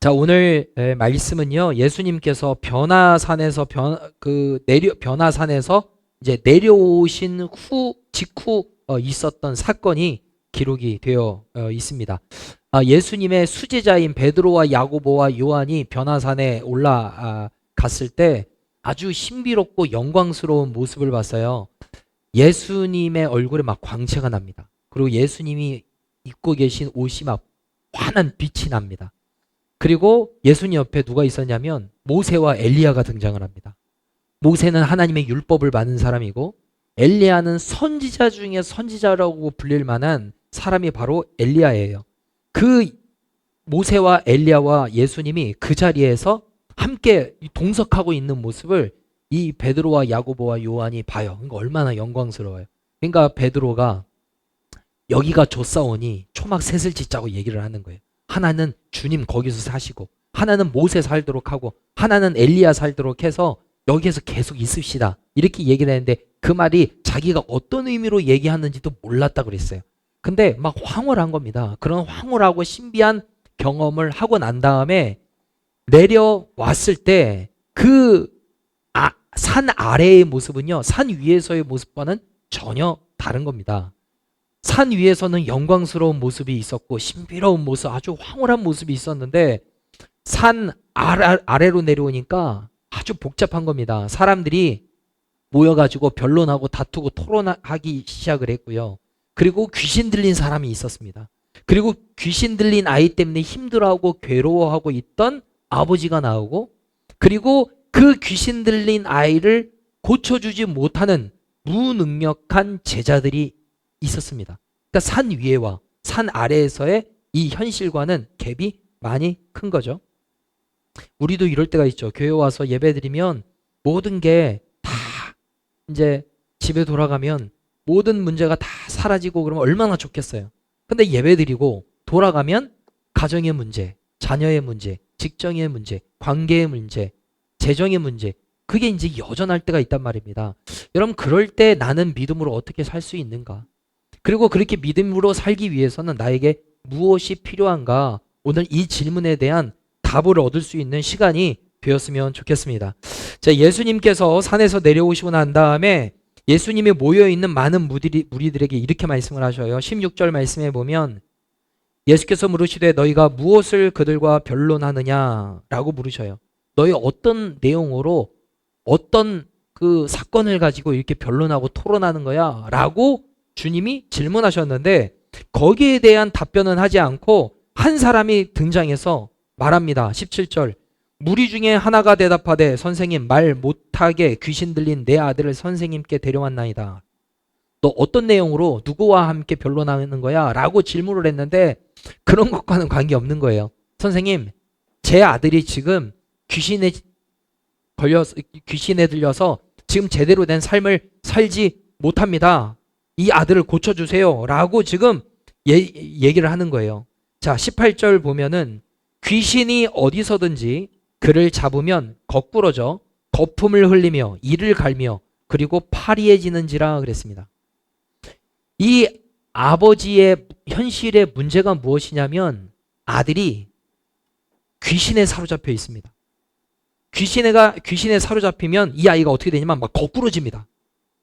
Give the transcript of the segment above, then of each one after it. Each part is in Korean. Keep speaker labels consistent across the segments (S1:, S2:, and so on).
S1: 자, 오늘 말씀은요. 예수님께서 변화산에서 이제 내려오신 직후 있었던 사건이 기록이 되어 있습니다. 예수님의 수제자인 베드로와 야고보와 요한이 변화산에 올라갔을 때 아주 신비롭고 영광스러운 모습을 봤어요. 예수님의 얼굴에 막 광채가 납니다. 그리고 예수님이 입고 계신 옷이 막 환한 빛이 납니다. 그리고 예수님 옆에 누가 있었냐면 모세와 엘리야가 등장을 합니다. 모세는 하나님의 율법을 받은 사람이고 엘리야는 선지자 중에 선지자라고 불릴 만한 사람이 바로 엘리야예요. 그 모세와 엘리야와 예수님이 그 자리에서 함께 동석하고 있는 모습을 이 베드로와 야고보와 요한이 봐요. 그러니까 얼마나 영광스러워요. 그러니까 베드로가 여기가 좋사오니 초막 셋을 짓자고 얘기를 하는 거예요. 하나는 주님 거기서 사시고, 하나는 모세 살도록 하고, 하나는 엘리야 살도록 해서 여기에서 계속 있읍시다. 이렇게 얘기를 했는데 그 말이 자기가 어떤 의미로 얘기하는지도 몰랐다 그랬어요. 근데 막 황홀한 겁니다. 그런 황홀하고 신비한 경험을 하고 난 다음에 내려왔을 때 그 산 아래의 모습은요, 산 위에서의 모습과는 전혀 다른 겁니다. 산 위에서는 영광스러운 모습이 있었고 신비로운 모습, 아주 황홀한 모습이 있었는데 산 아래로 내려오니까 아주 복잡한 겁니다. 사람들이 모여가지고 변론하고 다투고 토론하기 시작을 했고요. 그리고 귀신 들린 사람이 있었습니다. 그리고 귀신 들린 아이 때문에 힘들어하고 괴로워하고 있던 아버지가 나오고, 그리고 그 귀신 들린 아이를 고쳐주지 못하는 무능력한 제자들이 있었습니다. 그러니까 산 위에와 산 아래에서의 이 현실과는 갭이 많이 큰 거죠. 우리도 이럴 때가 있죠. 교회 와서 예배 드리면 모든 게 다 이제 집에 돌아가면 모든 문제가 다 사라지고 그러면 얼마나 좋겠어요. 근데 예배 드리고 돌아가면 가정의 문제, 자녀의 문제, 직장의 문제, 관계의 문제, 재정의 문제, 그게 이제 여전할 때가 있단 말입니다. 여러분, 그럴 때 나는 믿음으로 어떻게 살 수 있는가? 그리고 그렇게 믿음으로 살기 위해서는 나에게 무엇이 필요한가? 오늘 이 질문에 대한 답을 얻을 수 있는 시간이 되었으면 좋겠습니다. 자, 예수님께서 산에서 내려오시고 난 다음에 예수님이 모여있는 많은 무리들에게 이렇게 말씀을 하셔요. 16절 말씀에 보면 예수께서 물으시되 너희가 무엇을 그들과 변론하느냐라고 물으셔요. 너희 어떤 내용으로 어떤 그 사건을 가지고 이렇게 변론하고 토론하는 거야? 라고 주님이 질문하셨는데 거기에 대한 답변은 하지 않고 한 사람이 등장해서 말합니다. 17절 무리 중에 하나가 대답하되 선생님, 말 못하게 귀신 들린 내 아들을 선생님께 데려왔나이다. 너 어떤 내용으로 누구와 함께 변론하는 거야? 라고 질문을 했는데 그런 것과는 관계없는 거예요. 선생님, 제 아들이 지금 귀신에 들려서 지금 제대로 된 삶을 살지 못합니다. 이 아들을 고쳐주세요. 라고 지금 얘기를 하는 거예요. 자, 18절 보면은 귀신이 어디서든지 그를 잡으면 거꾸러져 거품을 흘리며 이를 갈며 그리고 파리해지는지라 그랬습니다. 이 아버지의 현실의 문제가 무엇이냐면 아들이 귀신에 사로잡혀 있습니다. 귀신에 사로잡히면 이 아이가 어떻게 되냐면 막 거꾸러집니다.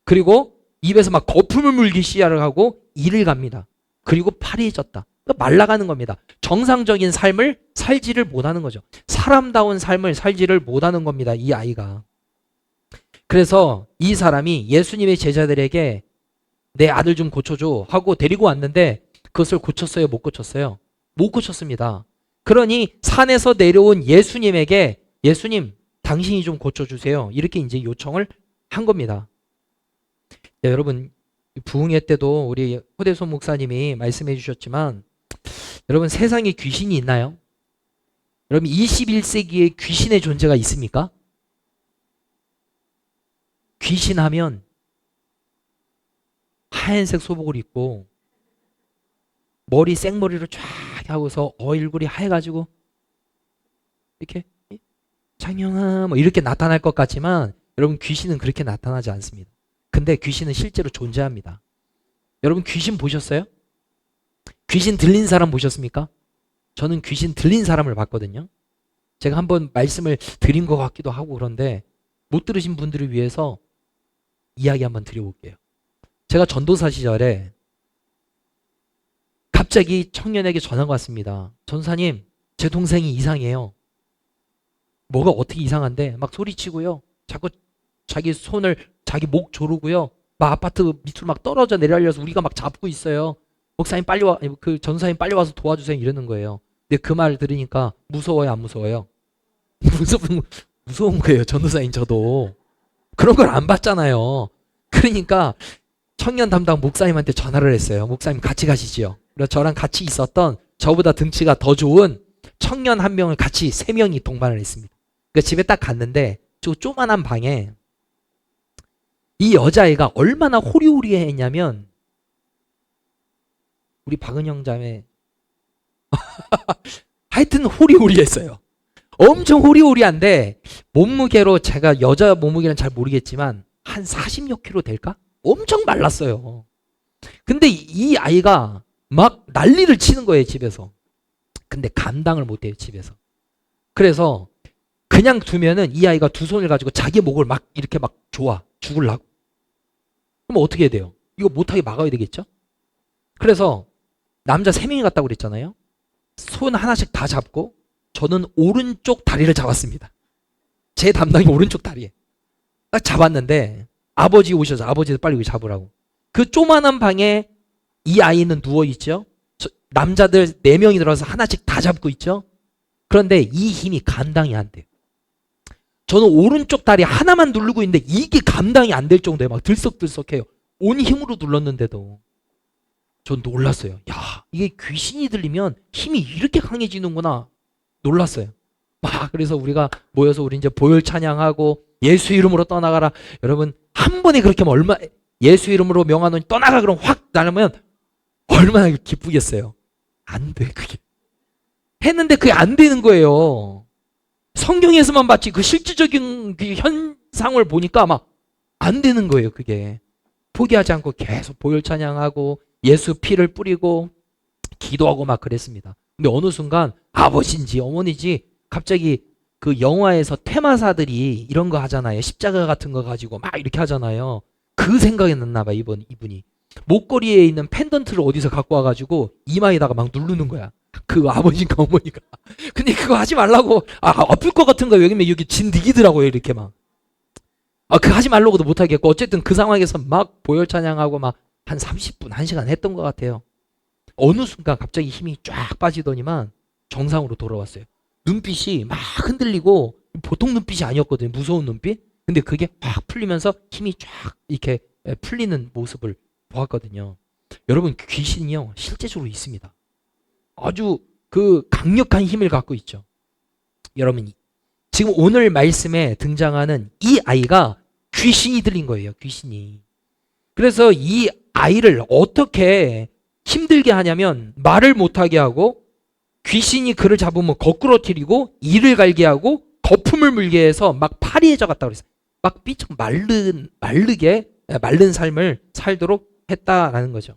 S1: 그리고 입에서 막 거품을 물기 시작을 하고 이를 갑니다. 그리고 파리해졌다. 그러니까 말라가는 겁니다. 정상적인 삶을 살지를 못하는 거죠. 사람다운 삶을 살지를 못하는 겁니다. 이 아이가. 그래서 이 사람이 예수님의 제자들에게 내 아들 좀 고쳐줘 하고 데리고 왔는데 그것을 고쳤어요? 못 고쳤어요? 못 고쳤습니다. 그러니 산에서 내려온 예수님에게 예수님, 당신이 좀 고쳐주세요. 이렇게 이제 요청을 한 겁니다. 네, 여러분, 부흥회 때도 우리 호대손 목사님이 말씀해 주셨지만 여러분, 세상에 귀신이 있나요? 여러분, 21세기에 귀신의 존재가 있습니까? 귀신하면 하얀색 소복을 입고 머리 생머리로 쫙 하고서 얼굴이 하얘가지고 이렇게 장영아 뭐 이렇게 나타날 것 같지만 여러분, 귀신은 그렇게 나타나지 않습니다. 근데 귀신은 실제로 존재합니다. 여러분, 귀신 보셨어요? 귀신 들린 사람 보셨습니까? 저는 귀신 들린 사람을 봤거든요. 제가 한번 말씀을 드린 것 같기도 하고 그런데 못 들으신 분들을 위해서 이야기 한번 드려볼게요. 제가 전도사 시절에 갑자기 청년에게 전화가 왔습니다. 전사님, 제 동생이 이상해요. 뭐가 어떻게 이상한데 막 소리치고요. 자꾸 자기 손을 자기 목 조르고요. 막 아파트 밑으로 막 떨어져 내려려서 우리가 막 잡고 있어요. 목사님 빨리 와, 그 전사님 빨리 와서 도와주세요 이러는 거예요. 근데 그 말을 들으니까 무서워요, 안 무서워요? 무서운 거예요. 전도사인 저도 그런 걸 안 봤잖아요. 그러니까 청년 담당 목사님한테 전화를 했어요. 목사님 같이 가시지요. 그래서 저랑 같이 있었던 저보다 등치가 더 좋은 청년 한 명을 같이 세 명이 동반을 했습니다. 그 집에 딱 갔는데 저 조만한 방에 이 여자애가 얼마나 호리호리했냐면 우리 박은영 자매 하여튼 호리호리했어요. 엄청 호리호리한데 몸무게로 제가 여자 몸무게는 잘 모르겠지만 한 40여 킬로 될까? 엄청 말랐어요. 근데 이 아이가 막 난리를 치는 거예요, 집에서. 근데 감당을 못해요, 집에서. 그래서 그냥 두면은 이 아이가 두 손을 가지고 자기 목을 막 이렇게 막 조아, 죽을라고. 그럼 어떻게 해야 돼요? 이거 못하게 막아야 되겠죠? 그래서 남자 3명이 갔다고 그랬잖아요. 손 하나씩 다 잡고 저는 오른쪽 다리를 잡았습니다. 제 담당이 오른쪽 다리에. 딱 잡았는데 아버지 오셔서 아버지도 빨리 여기 잡으라고. 그 조만한 방에 이 아이는 누워있죠. 남자들 4명이 들어서 하나씩 다 잡고 있죠. 그런데 이 힘이 감당이 안 돼요. 저는 오른쪽 다리 하나만 누르고 있는데 이게 감당이 안 될 정도에 막 들썩들썩해요. 온 힘으로 눌렀는데도. 전 놀랐어요. 야, 이게 귀신이 들리면 힘이 이렇게 강해지는구나. 놀랐어요. 막 그래서 우리가 모여서 우리 이제 보혈 찬양하고 예수 이름으로 떠나가라. 여러분 한 번에 그렇게 하면 얼마 예수 이름으로 명하노니 떠나가 그럼 확 나르면 얼마나 기쁘겠어요. 안 돼 그게. 했는데 그게 안 되는 거예요. 성경에서만 봤지 그 실질적인 그 현상을 보니까 막 안 되는 거예요. 그게. 포기하지 않고 계속 보혈 찬양하고 예수 피를 뿌리고 기도하고 막 그랬습니다. 근데 어느 순간 아버지인지 어머니지 갑자기 그 영화에서 테마사들이 이런 거 하잖아요. 십자가 같은 거 가지고 막 이렇게 하잖아요. 그 생각이 났나 봐 이분이. 목걸이에 있는 펜던트를 어디서 갖고 와가지고 이마에다가 막 누르는 거야. 그 아버지인가 어머니가. 근데 그거 하지 말라고. 아플 것 같은 거 여기면 여기 진드기더라고요 이렇게 막. 그 하지 말라고도 못하겠고 어쨌든 그 상황에서 막 보혈 찬양하고 막 한 30분 1시간 했던 것 같아요. 어느 순간 갑자기 힘이 쫙 빠지더니만 정상으로 돌아왔어요. 눈빛이 막 흔들리고 보통 눈빛이 아니었거든요. 무서운 눈빛. 근데 그게 확 풀리면서 힘이 쫙 이렇게 풀리는 모습을 보았거든요. 여러분 귀신이요 실제적으로 있습니다. 아주 그 강력한 힘을 갖고 있죠. 여러분 지금 오늘 말씀에 등장하는 이 아이가 귀신이 들린 거예요. 귀신이. 그래서 이 아이를 어떻게 힘들게 하냐면 말을 못하게 하고 귀신이 그를 잡으면 거꾸러뜨리고 이를 갈게 하고 거품을 물게 해서 막 파리해져 갔다고 그랬어요. 막 삐쩍 마른 삶을 살도록 했다라는 거죠.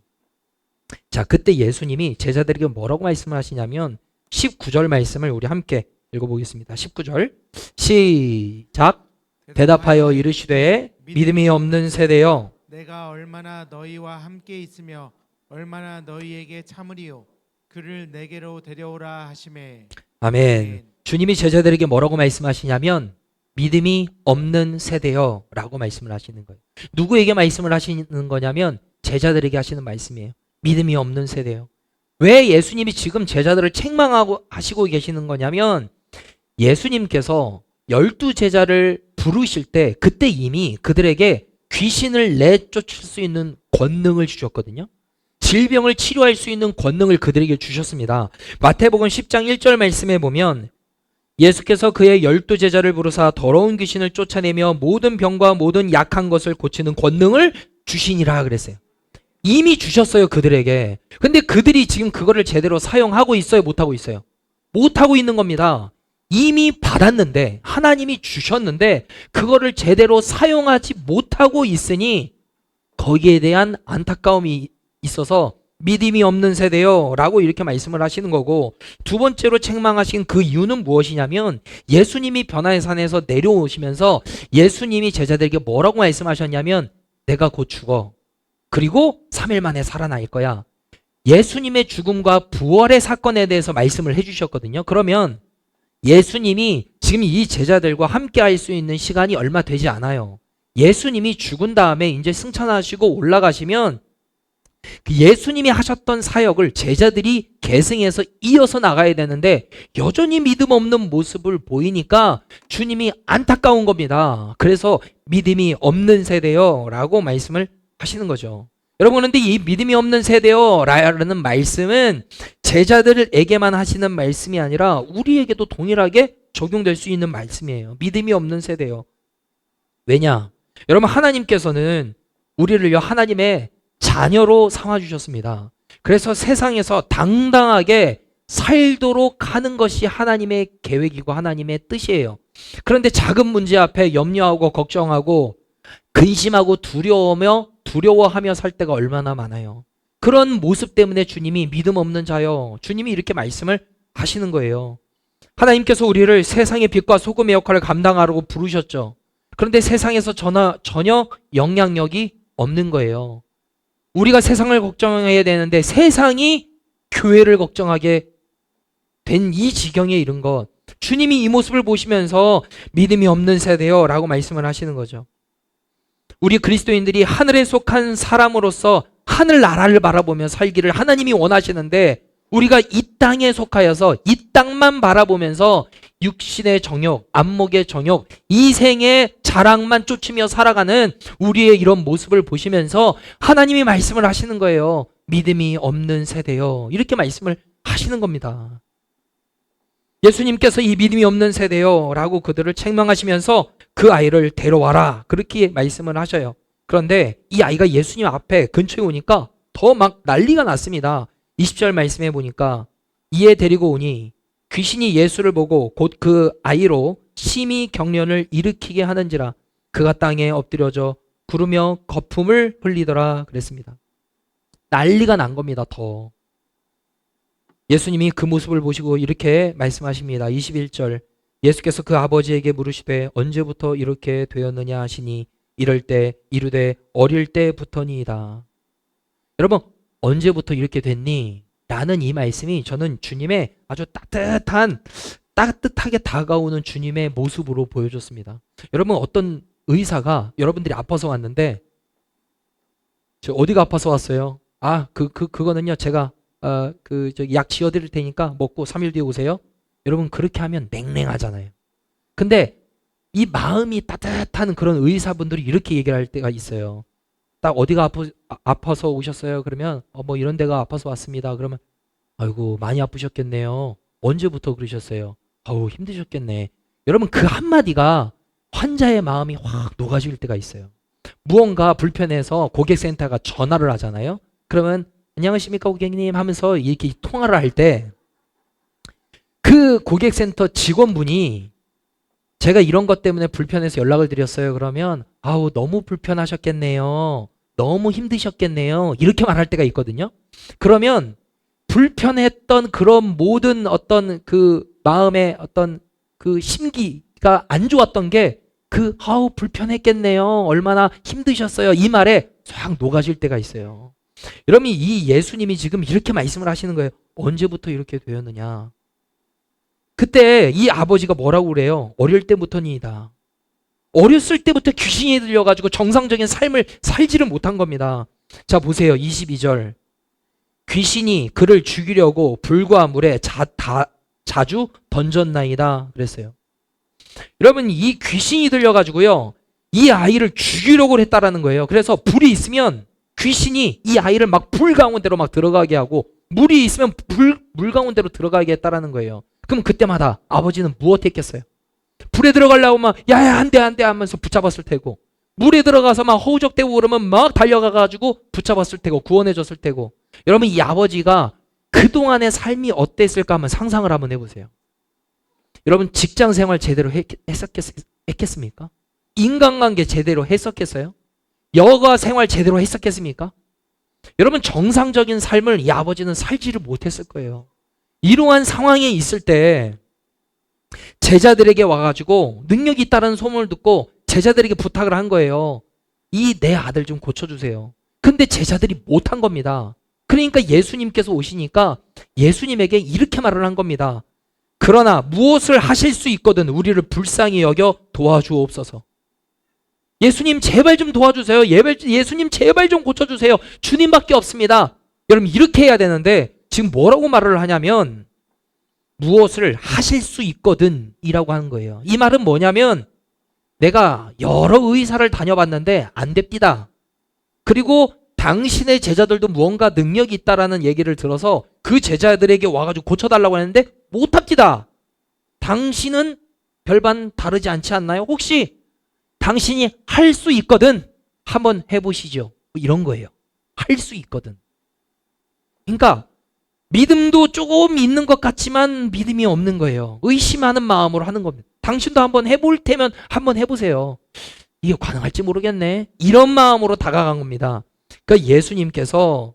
S1: 자, 그때 예수님이 제자들에게 뭐라고 말씀을 하시냐면 19절 말씀을 우리 함께 읽어보겠습니다. 19절 시작. 대답하여 이르시되 믿음이 없는 세대여
S2: 내가 얼마나 너희와 함께 있으며 얼마나 너희에게 참으리요 그를 내게로 데려오라 하시매.
S1: 아멘. 주님이 제자들에게 뭐라고 말씀하시냐면 믿음이 없는 세대여 라고 말씀을 하시는 거예요. 누구에게 말씀을 하시는 거냐면 제자들에게 하시는 말씀이에요. 믿음이 없는 세대요. 왜 예수님이 지금 제자들을 책망하고 하시고 계시는 거냐면 예수님께서 12제자를 부르실 때 그때 이미 그들에게 귀신을 내쫓을 수 있는 권능을 주셨거든요. 질병을 치료할 수 있는 권능을 그들에게 주셨습니다. 마태복음 10장 1절 말씀에 보면 예수께서 그의 12제자를 부르사 더러운 귀신을 쫓아내며 모든 병과 모든 약한 것을 고치는 권능을 주시니라 그랬어요. 이미 주셨어요 그들에게. 근데 그들이 지금 그거를 제대로 사용하고 있어요 못하고 있어요? 못하고 있는 겁니다. 이미 받았는데 하나님이 주셨는데 그거를 제대로 사용하지 못하고 있으니 거기에 대한 안타까움이 있어서 믿음이 없는 세대요 라고 이렇게 말씀을 하시는 거고, 두 번째로 책망하신 그 이유는 무엇이냐면 예수님이 변화의 산에서 내려오시면서 예수님이 제자들에게 뭐라고 말씀하셨냐면 내가 곧 죽어 그리고 3일 만에 살아날 거야. 예수님의 죽음과 부활의 사건에 대해서 말씀을 해주셨거든요. 그러면 예수님이 지금 이 제자들과 함께 할 수 있는 시간이 얼마 되지 않아요. 예수님이 죽은 다음에 이제 승천하시고 올라가시면 그 예수님이 하셨던 사역을 제자들이 계승해서 이어서 나가야 되는데 여전히 믿음 없는 모습을 보이니까 주님이 안타까운 겁니다. 그래서 믿음이 없는 세대요 라고 말씀을 하시는 거죠. 여러분, 그런데 이 믿음이 없는 세대요 라는 말씀은 제자들에게만 하시는 말씀이 아니라 우리에게도 동일하게 적용될 수 있는 말씀이에요. 믿음이 없는 세대요. 왜냐? 여러분, 하나님께서는 우리를요 하나님의 자녀로 삼아주셨습니다. 그래서 세상에서 당당하게 살도록 하는 것이 하나님의 계획이고 하나님의 뜻이에요. 그런데 작은 문제 앞에 염려하고 걱정하고 근심하고 두려워하며 살 때가 얼마나 많아요. 그런 모습 때문에 주님이 믿음 없는 자요, 주님이 이렇게 말씀을 하시는 거예요. 하나님께서 우리를 세상의 빛과 소금의 역할을 감당하라고 부르셨죠. 그런데 세상에서 전혀 영향력이 없는 거예요. 우리가 세상을 걱정해야 되는데 세상이 교회를 걱정하게 된 이 지경에 이른 것, 주님이 이 모습을 보시면서 믿음이 없는 세대요 라고 말씀을 하시는 거죠. 우리 그리스도인들이 하늘에 속한 사람으로서 하늘나라를 바라보며 살기를 하나님이 원하시는데 우리가 이 땅에 속하여서 이 땅만 바라보면서 육신의 정욕, 안목의 정욕, 이 생의 자랑만 쫓으며 살아가는 우리의 이런 모습을 보시면서 하나님이 말씀을 하시는 거예요. 믿음이 없는 세대요, 이렇게 말씀을 하시는 겁니다. 예수님께서 이 믿음이 없는 세대요 라고 그들을 책망하시면서 그 아이를 데려와라 그렇게 말씀을 하셔요. 그런데 이 아이가 예수님 앞에 근처에 오니까 더 막 난리가 났습니다. 20절 말씀해 보니까 이에 데리고 오니 귀신이 예수를 보고 곧 그 아이로 심히 경련을 일으키게 하는지라 그가 땅에 엎드려져 구르며 거품을 흘리더라 그랬습니다. 난리가 난 겁니다. 더 예수님이 그 모습을 보시고 이렇게 말씀하십니다. 21절 예수께서 그 아버지에게 물으시되 언제부터 이렇게 되었느냐 하시니 이럴 때 이르되 어릴 때부터니이다. 여러분, 언제부터 이렇게 됐니? 라는 이 말씀이 저는 주님의 아주 따뜻하게 다가오는 주님의 모습으로 보여줬습니다. 여러분, 어떤 의사가 여러분들이 아파서 왔는데 저 어디가 아파서 왔어요? 그거는요 제가 약 지어드릴 테니까 먹고 3일 뒤에 오세요. 여러분, 그렇게 하면 냉랭하잖아요. 근데 이 마음이 따뜻한 그런 의사분들이 이렇게 얘기를 할 때가 있어요. 딱 어디가 아파서 오셨어요? 그러면 뭐 이런 데가 아파서 왔습니다. 그러면 아이고 많이 아프셨겠네요. 언제부터 그러셨어요? 아우 힘드셨겠네. 여러분, 그 한마디가 환자의 마음이 확 녹아질 때가 있어요. 무언가 불편해서 고객센터가 전화를 하잖아요. 그러면 안녕하십니까 고객님 하면서 이렇게 통화를 할 때 그 고객센터 직원분이 제가 이런 것 때문에 불편해서 연락을 드렸어요. 그러면 아우 너무 불편하셨겠네요. 너무 힘드셨겠네요. 이렇게 말할 때가 있거든요. 그러면 불편했던 그런 모든 어떤 그 마음의 어떤 그 심기가 안 좋았던 게 아우 불편했겠네요. 얼마나 힘드셨어요. 이 말에 싹 녹아질 때가 있어요. 여러분, 이 예수님이 지금 이렇게 말씀을 하시는 거예요. 언제부터 이렇게 되었느냐. 그때 이 아버지가 뭐라고 그래요? 어릴 때부터니이다. 어렸을 때부터 귀신이 들려가지고 정상적인 삶을 살지를 못한 겁니다. 자 보세요. 22절 귀신이 그를 죽이려고 불과 물에 자주 던졌나이다 그랬어요. 여러분, 이 귀신이 들려가지고요 이 아이를 죽이려고 했다라는 거예요. 그래서 불이 있으면 귀신이 이 아이를 막 불 가운데로 막 들어가게 하고 물이 있으면 물 가운데로 들어가게 했다라는 거예요. 그럼 그때마다 아버지는 무엇했겠어요? 불에 들어가려고 막 야야 안 돼 하면서 붙잡았을 테고, 물에 들어가서 막 허우적대고 그러면 막 달려가가지고 붙잡았을 테고 구원해줬을 테고. 여러분, 이 아버지가 그동안의 삶이 어땠을까 한번 상상을 한번 해보세요. 여러분, 직장 생활 제대로 했겠습니까? 인간관계 제대로 했었겠어요? 여가 생활 제대로 했었겠습니까? 여러분 정상적인 삶을 이 아버지는 살지를 못했을 거예요. 이러한 상황에 있을 때 제자들에게 와가지고 능력이 있다는 소문을 듣고 제자들에게 부탁을 한 거예요. 이 내 아들 좀 고쳐주세요. 근데 제자들이 못한 겁니다. 그러니까 예수님께서 오시니까 예수님에게 이렇게 말을 한 겁니다. 그러나 무엇을 하실 수 있거든 우리를 불쌍히 여겨 도와주옵소서. 예수님 제발 좀 도와주세요. 예수님 제발 좀 고쳐주세요. 주님밖에 없습니다. 여러분 이렇게 해야 되는데 지금 뭐라고 말을 하냐면 무엇을 하실 수 있거든 이라고 하는 거예요. 이 말은 뭐냐면 내가 여러 의사를 다녀봤는데 안 됩니다. 그리고 당신의 제자들도 무언가 능력이 있다라는 얘기를 들어서 그 제자들에게 와가지고 고쳐달라고 했는데 못합니다. 당신은 별반 다르지 않지 않나요? 혹시 당신이 할 수 있거든 한번 해보시죠. 이런 거예요. 할 수 있거든. 그러니까 믿음도 조금 있는 것 같지만 믿음이 없는 거예요. 의심하는 마음으로 하는 겁니다. 당신도 한번 해볼 테면 한번 해보세요. 이게 가능할지 모르겠네. 이런 마음으로 다가간 겁니다. 그러니까 예수님께서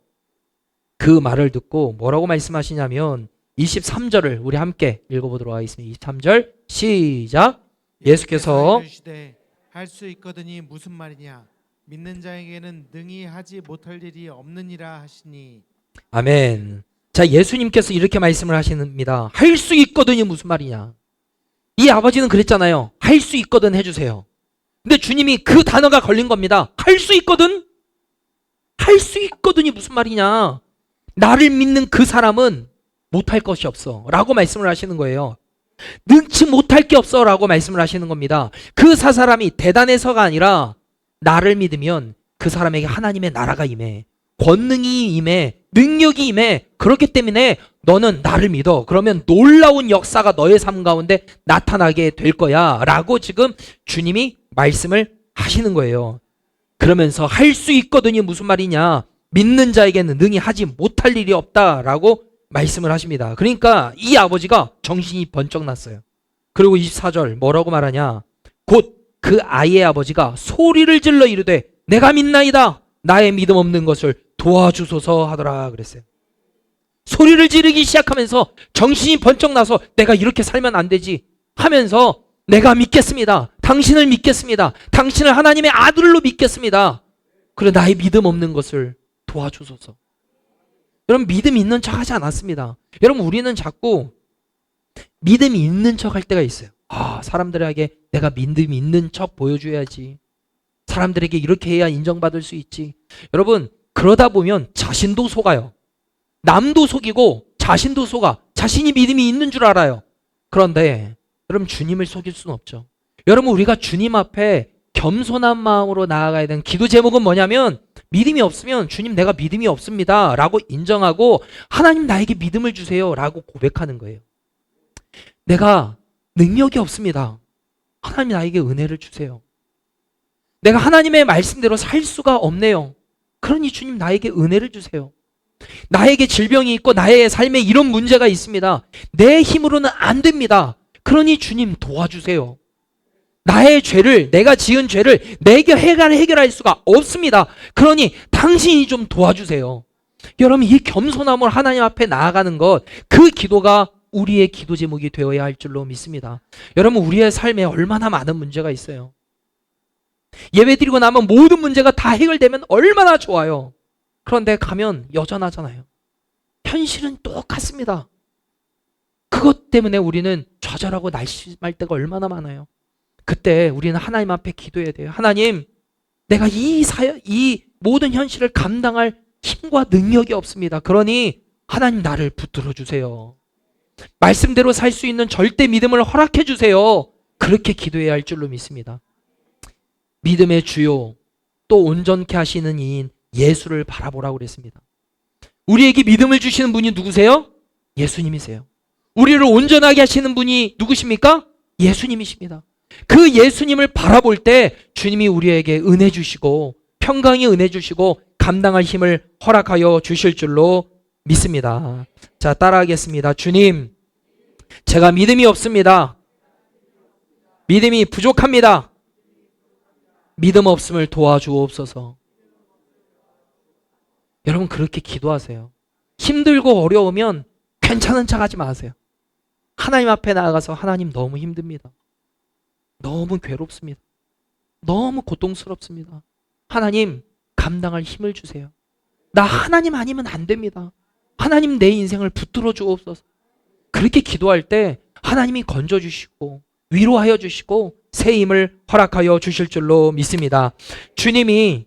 S1: 그 말을 듣고 뭐라고 말씀하시냐면 23절을 우리 함께 읽어보도록 하겠습니다. 23절 시작. 예수께서
S2: 할 수 있거든이 무슨 말이냐? 믿는 자에게는 능히 하지 못할 일이 없느니라 하시니.
S1: 아멘. 자, 예수님께서 이렇게 말씀을 하십니다. 할 수 있거든이 무슨 말이냐? 이 아버지는 그랬잖아요. 할 수 있거든 해주세요. 근데 주님이 그 단어가 걸린 겁니다. 할 수 있거든? 할 수 있거든이 무슨 말이냐? 나를 믿는 그 사람은 못할 것이 없어 라고 말씀을 하시는 거예요. 능치 못할 게 없어 라고 말씀을 하시는 겁니다. 그 사람이 대단해서가 아니라 나를 믿으면 그 사람에게 하나님의 나라가 임해, 권능이 임해, 능력이 임해. 그렇기 때문에 너는 나를 믿어. 그러면 놀라운 역사가 너의 삶 가운데 나타나게 될 거야 라고 지금 주님이 말씀을 하시는 거예요. 그러면서 할 수 있거든이 무슨 말이냐? 믿는 자에게는 능히 하지 못할 일이 없다라고 말씀을 하십니다. 그러니까 이 아버지가 정신이 번쩍 났어요. 그리고 24절 뭐라고 말하냐? 곧 그 아이의 아버지가 소리를 질러 이르되 내가 믿나이다. 나의 믿음 없는 것을 도와주소서 하더라 그랬어요. 소리를 지르기 시작하면서 정신이 번쩍 나서 내가 이렇게 살면 안 되지 하면서 내가 믿겠습니다. 당신을 믿겠습니다. 당신을 하나님의 아들로 믿겠습니다. 그래 나의 믿음 없는 것을 도와주소서. 여러분 믿음 있는 척 하지 않았습니다. 여러분 우리는 자꾸 믿음이 있는 척 할 때가 있어요. 사람들에게 내가 믿음 있는 척 보여줘야지. 사람들에게 이렇게 해야 인정받을 수 있지. 여러분 그러다 보면 자신도 속아요. 남도 속이고 자신도 속아. 자신이 믿음이 있는 줄 알아요. 그런데 여러분 주님을 속일 수는 없죠. 여러분 우리가 주님 앞에 겸손한 마음으로 나아가야 되는 기도 제목은 뭐냐면 믿음이 없으면 주님 내가 믿음이 없습니다 라고 인정하고 하나님 나에게 믿음을 주세요 라고 고백하는 거예요. 내가 능력이 없습니다. 하나님 나에게 은혜를 주세요. 내가 하나님의 말씀대로 살 수가 없네요. 그러니 주님 나에게 은혜를 주세요. 나에게 질병이 있고 나의 삶에 이런 문제가 있습니다. 내 힘으로는 안 됩니다. 그러니 주님 도와주세요. 나의 죄를, 내가 지은 죄를 내게 해결할 수가 없습니다. 그러니 당신이 좀 도와주세요. 여러분 이 겸손함을 하나님 앞에 나아가는 것, 그 기도가 우리의 기도 제목이 되어야 할 줄로 믿습니다. 여러분 우리의 삶에 얼마나 많은 문제가 있어요. 예배드리고 나면 모든 문제가 다 해결되면 얼마나 좋아요. 그런데 가면 여전하잖아요. 현실은 똑같습니다. 그것 때문에 우리는 좌절하고 날심할 때가 얼마나 많아요. 그때 우리는 하나님 앞에 기도해야 돼요. 하나님, 내가 이 모든 현실을 감당할 힘과 능력이 없습니다. 그러니 하나님 나를 붙들어 주세요. 말씀대로 살 수 있는 절대 믿음을 허락해 주세요. 그렇게 기도해야 할 줄로 믿습니다. 믿음의 주요 또 온전케 하시는 이인 예수를 바라보라고 그랬습니다. 우리에게 믿음을 주시는 분이 누구세요? 예수님이세요. 우리를 온전하게 하시는 분이 누구십니까? 예수님이십니다. 그 예수님을 바라볼 때 주님이 우리에게 은혜 주시고 평강의 은혜 주시고 감당할 힘을 허락하여 주실 줄로 믿습니다. 자, 따라하겠습니다. 주님, 제가 믿음이 없습니다. 믿음이 부족합니다. 믿음 없음을 도와주옵소서. 여러분 그렇게 기도하세요. 힘들고 어려우면 괜찮은 척 하지 마세요. 하나님 앞에 나아가서 하나님 너무 힘듭니다. 너무 괴롭습니다. 너무 고통스럽습니다. 하나님 감당할 힘을 주세요. 나 하나님 아니면 안 됩니다. 하나님 내 인생을 붙들어 주옵소서. 그렇게 기도할 때 하나님이 건져주시고 위로하여 주시고 새 힘을 허락하여 주실 줄로 믿습니다. 주님이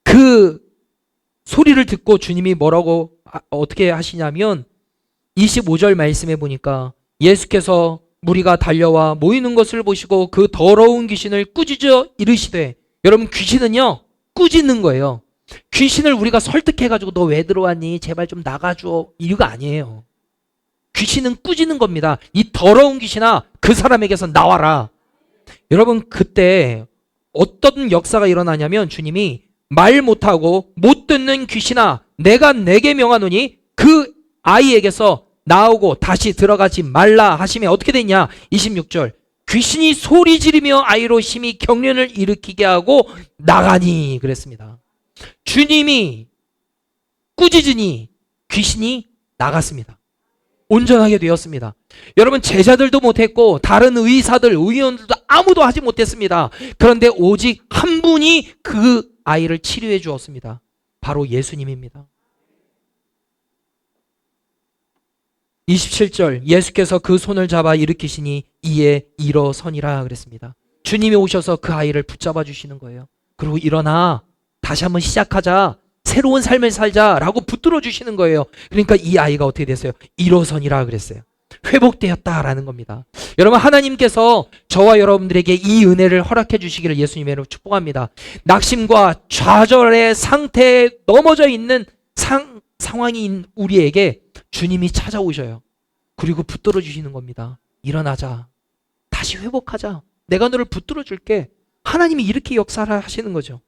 S1: 그 소리를 듣고 주님이 뭐라고 어떻게 하시냐면 25절 말씀해 보니까 예수께서 무리가 달려와 모이는 것을 보시고 그 더러운 귀신을 꾸짖어 이르시되, 여러분 귀신은요 꾸짖는 거예요. 귀신을 우리가 설득해가지고 너 왜 들어왔니? 제발 좀 나가줘. 이거 아니에요. 귀신은 꾸짖는 겁니다. 이 더러운 귀신아 그 사람에게서 나와라. 여러분 그때 어떤 역사가 일어나냐면 주님이 말 못하고 못 듣는 귀신아 내가 내게 명하노니 그 아이에게서 나오고 다시 들어가지 말라 하시면 어떻게 됐냐? 26절 귀신이 소리 지르며 아이로 심히 경련을 일으키게 하고 나가니 그랬습니다. 주님이 꾸짖으니 귀신이 나갔습니다. 온전하게 되었습니다. 여러분 제자들도 못했고 다른 의사들 의원들도 아무도 하지 못했습니다. 그런데 오직 한 분이 그 아이를 치료해 주었습니다. 바로 예수님입니다. 27절 예수께서 그 손을 잡아 일으키시니 이에 일어서니라 그랬습니다. 주님이 오셔서 그 아이를 붙잡아 주시는 거예요. 그리고 일어나 다시 한번 시작하자, 새로운 삶을 살자라고 붙들어 주시는 거예요. 그러니까 이 아이가 어떻게 됐어요? 일어서니라 그랬어요. 회복되었다라는 겁니다. 여러분 하나님께서 저와 여러분들에게 이 은혜를 허락해 주시기를 예수님으로 축복합니다. 낙심과 좌절의 상태에 넘어져 있는 상황인 우리에게 주님이 찾아오셔요. 그리고 붙들어 주시는 겁니다. 일어나자. 다시 회복하자. 내가 너를 붙들어 줄게. 하나님이 이렇게 역사를 하시는 거죠.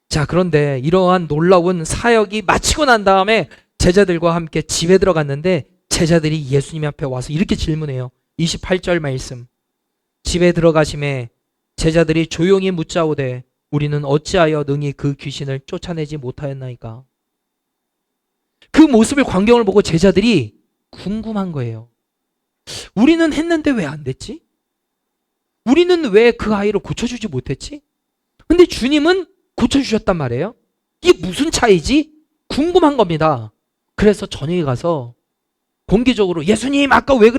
S1: 자, 그런데 이러한 놀라운 사역이 마치고 난 다음에 제자들과 함께 집에 들어갔는데 제자들이 예수님 앞에 와서 이렇게 질문해요. 28절 말씀. 집에 들어가심에 제자들이 조용히 묻자오되 우리는 어찌하여 능히 그 귀신을 쫓아내지 못하였나이까. 그 모습을 광경을 보고 제자들이 궁금한 거예요. 우리는 했는데 왜 안 됐지? 우리는 왜 그 아이를 고쳐주지 못했지? 근데 주님은 고쳐주셨단 말이에요. 이게 무슨 차이지? 궁금한 겁니다. 그래서 저녁에 가서 공개적으로 예수님 아까 왜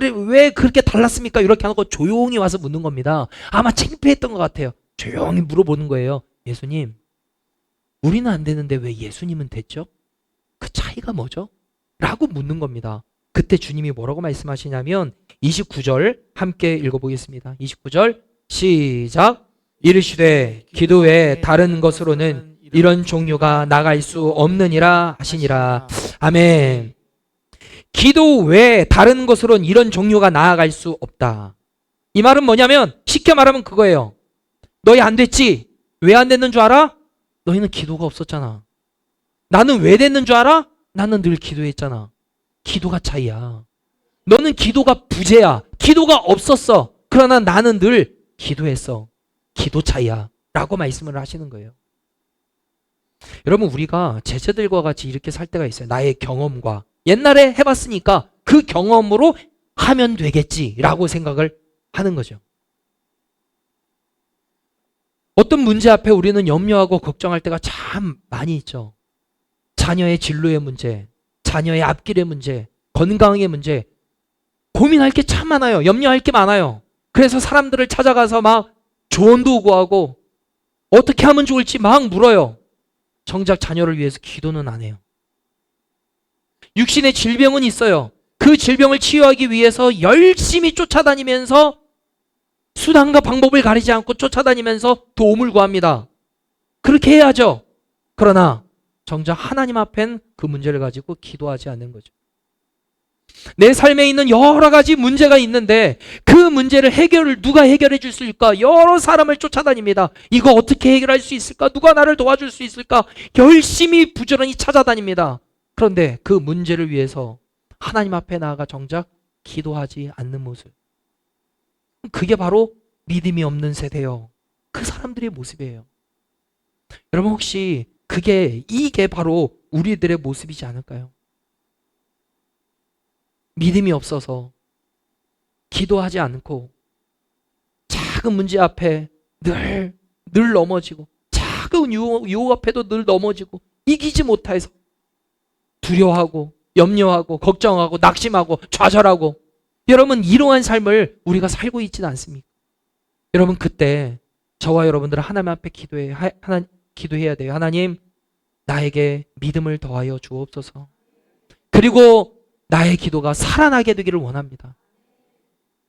S1: 그렇게 달랐습니까? 이렇게 하고 조용히 와서 묻는 겁니다. 아마 창피했던 것 같아요. 조용히 물어보는 거예요. 예수님, 우리는 안 되는데 왜 예수님은 됐죠? 그 차이가 뭐죠? 라고 묻는 겁니다. 그때 주님이 뭐라고 말씀하시냐면 29절 함께 읽어보겠습니다. 29절 시작. 이르시되 기도 외에 다른 것으로는 이런 종류가 나갈 수 없느니라 하시니라. 아멘. 기도 외에 다른 것으로는 이런 종류가 나아갈 수 없다. 이 말은 뭐냐면 쉽게 말하면 그거예요. 너희 안 됐지? 왜 안 됐는 줄 알아? 너희는 기도가 없었잖아. 나는 왜 됐는 줄 알아? 나는 늘 기도했잖아. 기도가 차이야. 너는 기도가 부재야. 기도가 없었어. 그러나 나는 늘 기도했어. 기도 차이야. 라고 말씀을 하시는 거예요. 여러분 우리가 제자들과 같이 이렇게 살 때가 있어요. 나의 경험과 옛날에 해봤으니까 그 경험으로 하면 되겠지라고 생각을 하는 거죠. 어떤 문제 앞에 우리는 염려하고 걱정할 때가 참 많이 있죠. 자녀의 진로의 문제, 자녀의 앞길의 문제, 건강의 문제, 고민할 게 참 많아요. 염려할 게 많아요. 그래서 사람들을 찾아가서 막 조언도 구하고 어떻게 하면 좋을지 막 물어요. 정작 자녀를 위해서 기도는 안 해요. 육신의 질병은 있어요. 그 질병을 치유하기 위해서 열심히 쫓아다니면서 수단과 방법을 가리지 않고 쫓아다니면서 도움을 구합니다. 그렇게 해야죠. 그러나 정작 하나님 앞엔 그 문제를 가지고 기도하지 않는 거죠. 내 삶에 있는 여러 가지 문제가 있는데 그 문제를 누가 해결해 줄 수 있을까? 여러 사람을 쫓아다닙니다. 이거 어떻게 해결할 수 있을까? 누가 나를 도와줄 수 있을까? 열심히 부지런히 찾아다닙니다. 그런데 그 문제를 위해서 하나님 앞에 나아가 정작 기도하지 않는 모습. 그게 바로 믿음이 없는 세대요. 그 사람들의 모습이에요. 여러분 혹시 이게 바로 우리들의 모습이지 않을까요? 믿음이 없어서 기도하지 않고 작은 문제 앞에 늘 넘어지고 작은 유혹 앞에도 늘 넘어지고 이기지 못해서 두려워하고 염려하고 걱정하고 낙심하고 좌절하고 여러분 이러한 삶을 우리가 살고 있지는 않습니까? 여러분 그때 저와 여러분들은 하나님 앞에 기도해야 돼요. 하나님 나에게 믿음을 더하여 주옵소서. 그리고 나의 기도가 살아나게 되기를 원합니다.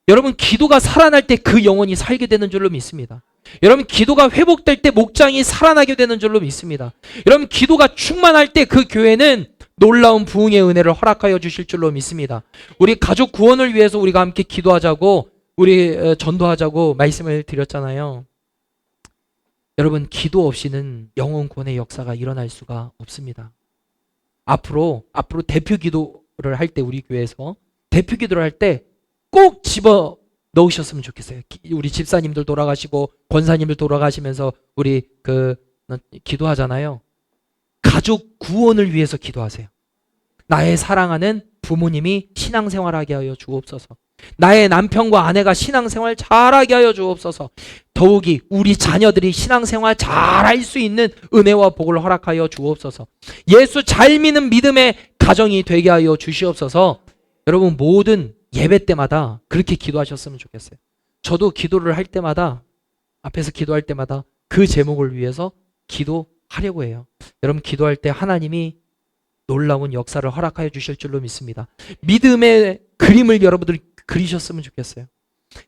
S1: 여러분 기도가 살아날 때 그 영혼이 살게 되는 줄로 믿습니다. 여러분 기도가 회복될 때 목장이 살아나게 되는 줄로 믿습니다. 여러분 기도가 충만할 때 그 교회는 놀라운 부흥의 은혜를 허락하여 주실 줄로 믿습니다. 우리 가족 구원을 위해서 우리가 함께 기도하자고 우리 전도하자고 말씀을 드렸잖아요. 여러분 기도 없이는 영혼 구원의 역사가 일어날 수가 없습니다. 앞으로 대표 기도를 할 때 우리 교회에서 대표 기도를 할 때 꼭 집어 넣으셨으면 좋겠어요. 우리 집사님들 돌아가시고 권사님들 돌아가시면서 우리 기도하잖아요. 가족 구원을 위해서 기도하세요. 나의 사랑하는 부모님이 신앙생활하게 하여 주옵소서. 나의 남편과 아내가 신앙생활 잘하게 하여 주옵소서. 더욱이 우리 자녀들이 신앙생활 잘할 수 있는 은혜와 복을 허락하여 주옵소서. 예수 잘 믿는 믿음의 가정이 되게 하여 주시옵소서. 여러분 모든 예배 때마다 그렇게 기도하셨으면 좋겠어요. 저도 기도를 할 때마다 앞에서 기도할 때마다 그 제목을 위해서 기도하려고 해요. 여러분 기도할 때 하나님이 놀라운 역사를 허락하여 주실 줄로 믿습니다. 믿음의 그림을 여러분들이 그리셨으면 좋겠어요.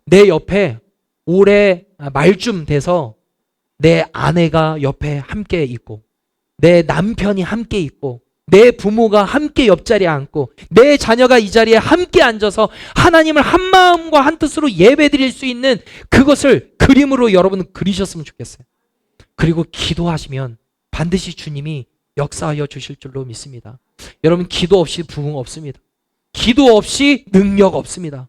S1: 내 옆에 올해 말쯤 돼서 내 아내가 옆에 함께 있고 내 남편이 함께 있고 내 부모가 함께 옆자리에 앉고 내 자녀가 이 자리에 함께 앉아서 하나님을 한 마음과 한 뜻으로 예배드릴 수 있는 그것을 그림으로 여러분은 그리셨으면 좋겠어요. 그리고 기도하시면 반드시 주님이 역사하여 주실 줄로 믿습니다. 여러분 기도 없이 부흥 없습니다. 기도 없이 능력 없습니다.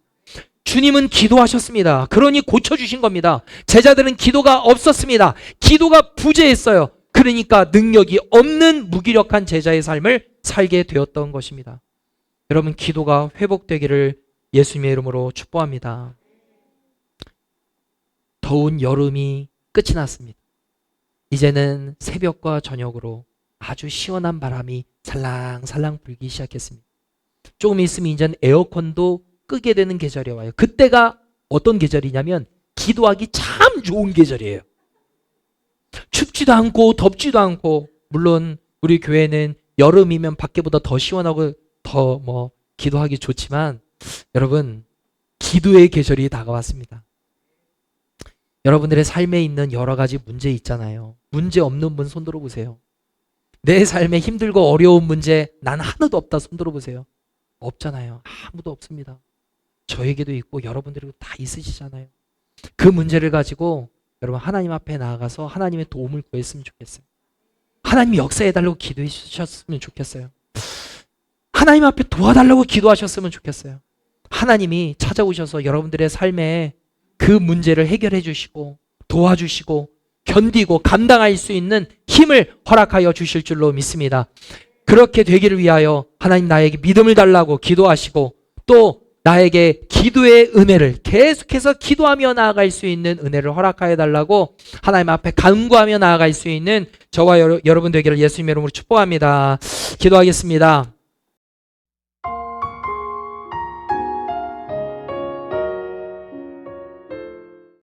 S1: 주님은 기도하셨습니다. 그러니 고쳐주신 겁니다. 제자들은 기도가 없었습니다. 기도가 부재했어요. 그러니까 능력이 없는 무기력한 제자의 삶을 살게 되었던 것입니다. 여러분 기도가 회복되기를 예수님의 이름으로 축복합니다. 더운 여름이 끝이 났습니다. 이제는 새벽과 저녁으로 아주 시원한 바람이 살랑살랑 불기 시작했습니다. 조금 있으면 이제는 에어컨도 끄게 되는 계절이 와요. 그때가 어떤 계절이냐면 기도하기 참 좋은 계절이에요. 춥지도 않고 덥지도 않고, 물론 우리 교회는 여름이면 밖에보다 더 시원하고 더 기도하기 좋지만 여러분 기도의 계절이 다가왔습니다. 여러분들의 삶에 있는 여러 가지 문제 있잖아요. 문제 없는 분 손 들어보세요. 내 삶에 힘들고 어려운 문제 난 하나도 없다 손 들어보세요. 없잖아요. 아무도 없습니다. 저에게도 있고 여러분들에게도 다 있으시잖아요. 그 문제를 가지고 여러분 하나님 앞에 나아가서 하나님의 도움을 구했으면 좋겠어요. 하나님이 역사해달라고 기도해 주셨으면 좋겠어요. 하나님 앞에 도와달라고 기도하셨으면 좋겠어요. 하나님이 찾아오셔서 여러분들의 삶에 그 문제를 해결해 주시고 도와주시고 견디고 감당할 수 있는 힘을 허락하여 주실 줄로 믿습니다. 그렇게 되기를 위하여 하나님 나에게 믿음을 달라고 기도하시고 또 나에게 기도의 은혜를 계속해서 기도하며 나아갈 수 있는 은혜를 허락하여 달라고 하나님 앞에 간구하며 나아갈 수 있는 저와 여러분 되기를 예수님의 이름으로 축복합니다. 기도하겠습니다.